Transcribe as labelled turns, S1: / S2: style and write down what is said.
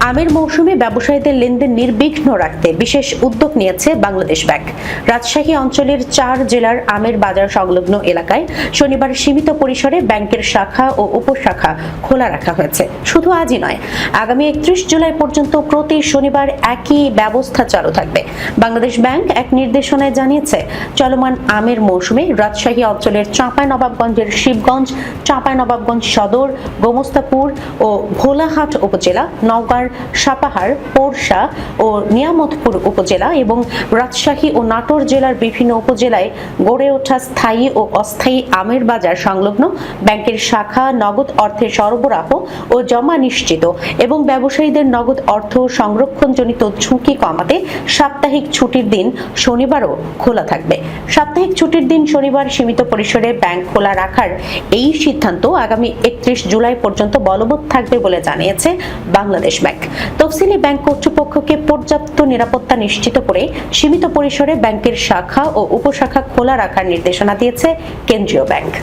S1: আমের মৌসুমে ব্যবসায়ীদের লেনদেন নির্বিঘ্ন রাখতে বিশেষ উদ্যোগ নিয়েছে বাংলাদেশ ব্যাংক। রাজশাহী অঞ্চলের 4 জেলার আমের বাজার সংলগ্ন এলাকায় শনিবার সীমিত পরিসরে ব্যাংকের শাখা ও উপশাখা খোলা রাখা হয়েছে। শুধু আজই নয়, আগামী 31 জুলাই পর্যন্ত প্রতি শনিবার একই ব্যবস্থা চালু থাকবে। বাংলাদেশ ব্যাংক এক নির্দেশনায় জানিয়েছে, চলমান আমের মৌসুমে রাজশাহী অঞ্চলের চাঁপাইনবাবগঞ্জের শিবগঞ্জ, চাঁপাইনবাবগঞ্জ সদর, গোমস্তাপুর ও ভোলাহাট উপজেলা, নওগাঁর সাপাহার, পোরশা ও নিয়ামতপুর উপজেলা এবং রাজশাহী ও নাটোর জেলার বিভিন্ন উপজেলায় গড়ে ওঠা স্থায়ী ও অস্থায়ী আমের বাজার সংলগ্ন ব্যাংকের শাখা নগদ অর্থের সরবরাহ ও জমা নিশ্চিত এবং ব্যবসায়ীদের নগদ অর্থ সংরক্ষণজনিত ঝুঁকি কমাতে সাপ্তাহিক ছুটির দিন শনিবারও খোলা থাকবে। সাপ্তাহিক ছুটির দিন শনিবার সীমিত পরিসরে ব্যাংক খোলা রাখার এই সিদ্ধান্ত আগামী 31 জুলাই পর্যন্ত বলবৎ থাকবে বলে জানিয়েছে বাংলাদেশ ব্যাংক। তফসিলি ব্যাংক কর্তৃপক্ষকে পর্যাপ্ত নিরাপত্তা নিশ্চিত করে সীমিত পরিসরে ব্যাংকের শাখা ও উপশাখা খোলা রাখার নির্দেশনা দিয়েছে কেন্দ্রীয় ব্যাংক।